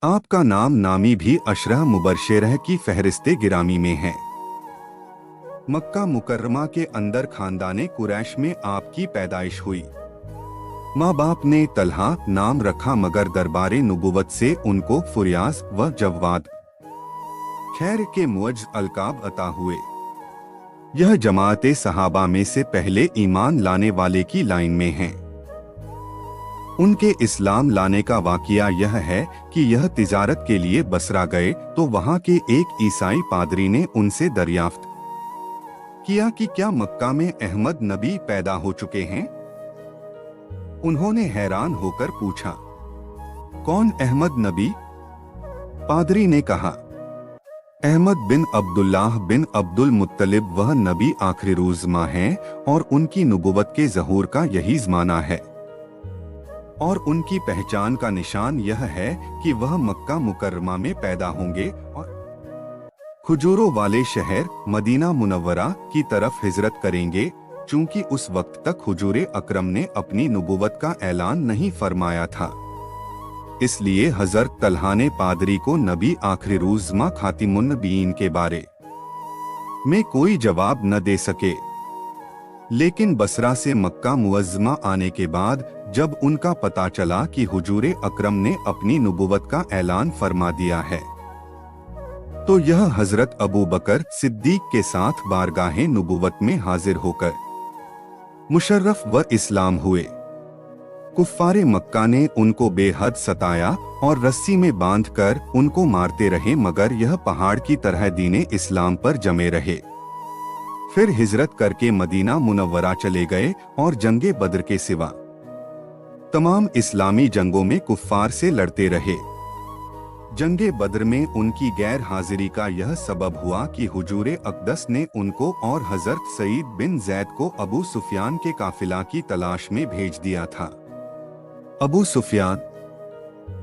आपका नाम नामी भी अशरह मुबशरह की फहरिस्ते गिरामी में है। मक्का मुकर्रमा के अंदर खानदाने कुरैश में आपकी पैदाइश हुई। माँ बाप ने तलहा नाम रखा मगर दरबारे नुबुवत से उनको फुरियाज व जव्वाद खैर के मुअज्ज अलकाब अता हुए। यह जमाते सहाबा में से पहले ईमान लाने वाले की लाइन में हैं। उनके इस्लाम लाने का वाकया यह है कि यह तिजारत के लिए बसरा गए तो वहां के एक ईसाई पादरी ने उनसे दरियाफ्त किया कि क्या मक्का में अहमद नबी पैदा हो चुके हैं। उन्होंने हैरान होकर पूछा, कौन अहमद नबी? पादरी ने कहा, अहमद बिन अब्दुल्लाह बिन अब्दुल मुत्तलिब वह नबी आखिरी रूज़मा हैं और उनकी नुबुवत के ज़हूर का यही ज़माना है और उनकी पहचान का निशान यह है कि वह मक्का मुकर्रमा में पैदा होंगे और खुजूरों वाले शहर मदीना मुनव्वरा की तरफ हिजरत करेंगे। चूंकि उस वक्त तक हुजूर अकरम ने अपनी नुबुवत का ऐलान नहीं फरमाया था, इसलिए हजरत तलहा ने पादरी को नबी आखिरी रूज़मा खातिमुन नबीयीन के बारे में कोई जवाब न दे सके। लेकिन बसरा से मक्का मुअज़्ज़मा आने के बाद जब उनका पता चला कि हुजूर अकरम ने अपनी नुबुवत का ऐलान फरमा दिया है, तो यह हजरत अबू बकर सिद्दीक के साथ बारगाहे नुबुवत में हाजिर होकर मुशर्रफ व इस्लाम हुए। कुफ्फारे मक्का ने उनको बेहद सताया और रस्सी में बांधकर उनको मारते रहे मगर यह पहाड़ की तरह दीने इस्लाम पर जमे रहे। फिर हिजरत करके मदीना मुनव्वरा चले गए और जंगे बद्र के सिवा तमाम इस्लामी जंगों में कुफ्फार से लड़ते रहे। जंगे बद्र में उनकी गैर हाजिरी का यह सबब हुआ कि हुजूर अक़दस ने उनको और हजरत सईद बिन जैद को अबू सुफियान के काफिला की तलाश में भेज दिया था। अबू सुफियान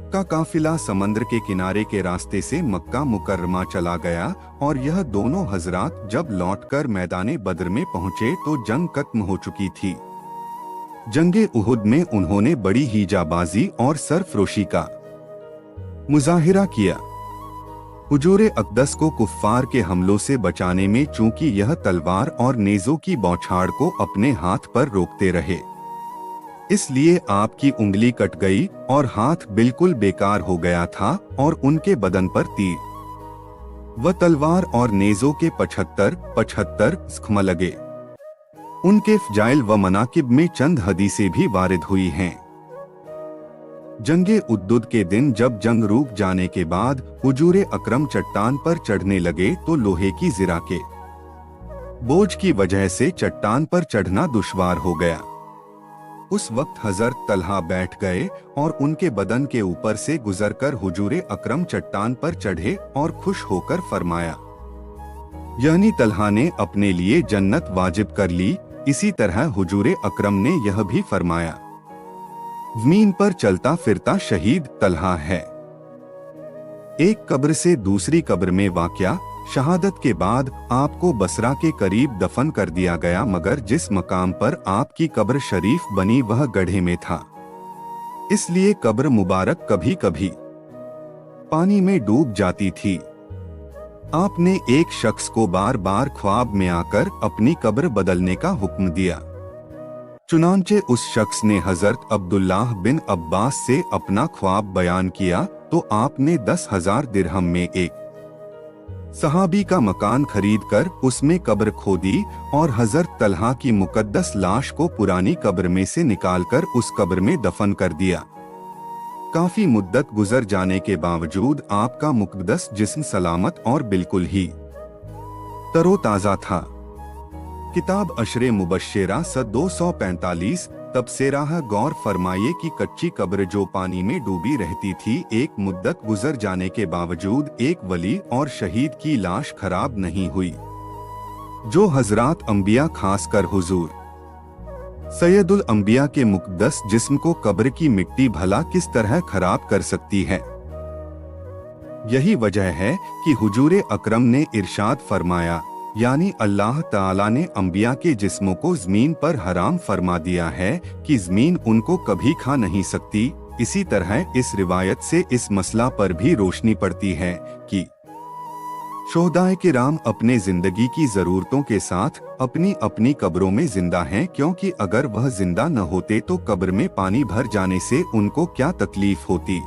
का काफिला समंदर के किनारे के रास्ते से मक्का मुकर्रमा चला गया और यह दोनों हजरात जब लौटकर मैदाने बद्र में पहुंचे तो जंग खत्म हो चुकी थी। जंगे उहुद में उन्होंने बड़ी ही जाबाजी और सरफरोशी का मुजाहिरा किया। हुजूर अक़दस को कुफ्फार के हमलों से बचाने में चूंकि यह तलवार और नेज़ों की बौछार को अपने हाथ पर रोकते रहे, इसलिए आपकी उंगली कट गई और हाथ बिल्कुल बेकार हो गया था और उनके बदन पर तीर व तलवार और नेज़ों के 75 ज़ख्म लगे। उनके फ़जाइल व मनाकिब में चंद हदीसें भी वारिद हुई हैं। जंगे उद्दुद के दिन जब जंग रुक जाने के बाद हुजूर अकरम चट्टान पर चढ़ने लगे तो लोहे की ज़िरा के बोझ की वजह से चट्टान पर चढ़ना दुश्वार हो गया। उस वक्त हजरत तलहा बैठ गए और उनके बदन के ऊपर से गुजरकर हुजूर अकरम चट्टान पर चढ़े और खुश होकर फरमाया, यानी तलहा ने अपने लिए जन्नत वाजिब कर ली। इसी तरह हुजूर अकरम ने यह भी फरमाया, ज़मीन पर चलता फिरता शहीद तलहा है। एक कब्र से दूसरी कब्र में वाक़या शहादत के बाद आपको बसरा के करीब दफन कर दिया गया मगर जिस मकाम पर आपकी कब्र शरीफ बनी वह गड्ढे में था, इसलिए कब्र मुबारक कभी कभी पानी में डूब जाती थी। आपने एक शख्स को बार बार ख्वाब में आकर अपनी कब्र बदलने का हुक्म दिया। चुनांचे उस शख्स ने हजरत अब्दुल्लाह बिन अब्बास से अपना ख्वाब बयान किया तो आपने 10,000 दिरहम में एक सहाबी का मकान खरीदकर उसमें कब्र खोदी और हजरत तलहा की मुकद्दस लाश को पुरानी कब्र में से निकालकर उस कब्र में दफन कर दिया। काफी मुद्दत गुजर जाने के बावजूद आपका मुकद्दस जिस्म सलामत और बिल्कुल ही तरोताजा था। किताब अशरे मुबश्शिरा स 245 तबसेराह गौर फरमाइए कि कच्ची कब्र जो पानी में डूबी रहती थी, एक मुद्दत गुजर जाने के बावजूद एक वली और शहीद की लाश खराब नहीं हुई। जो हजरात अंबिया खासकर हुजूर सैयदुल अंबिया के मुक़द्दस जिस्म को कब्र की मिट्टी भला किस तरह खराब कर सकती है। यही वजह है कि हुजूर अकरम ने इरशाद फरमाया, यानी अल्लाह ताला ने अंबिया के जिस्मों को ज़मीन पर हराम फरमा दिया है कि ज़मीन उनको कभी खा नहीं सकती। इसी तरह इस रिवायत से इस मसला पर भी रोशनी पड़ती है कि शोहदाए किराम अपने जिंदगी की जरूरतों के साथ अपनी अपनी कब्रों में जिंदा हैं, क्योंकि अगर वह जिंदा न होते तो कब्र में पानी भर जाने से उनको क्या तकलीफ होती।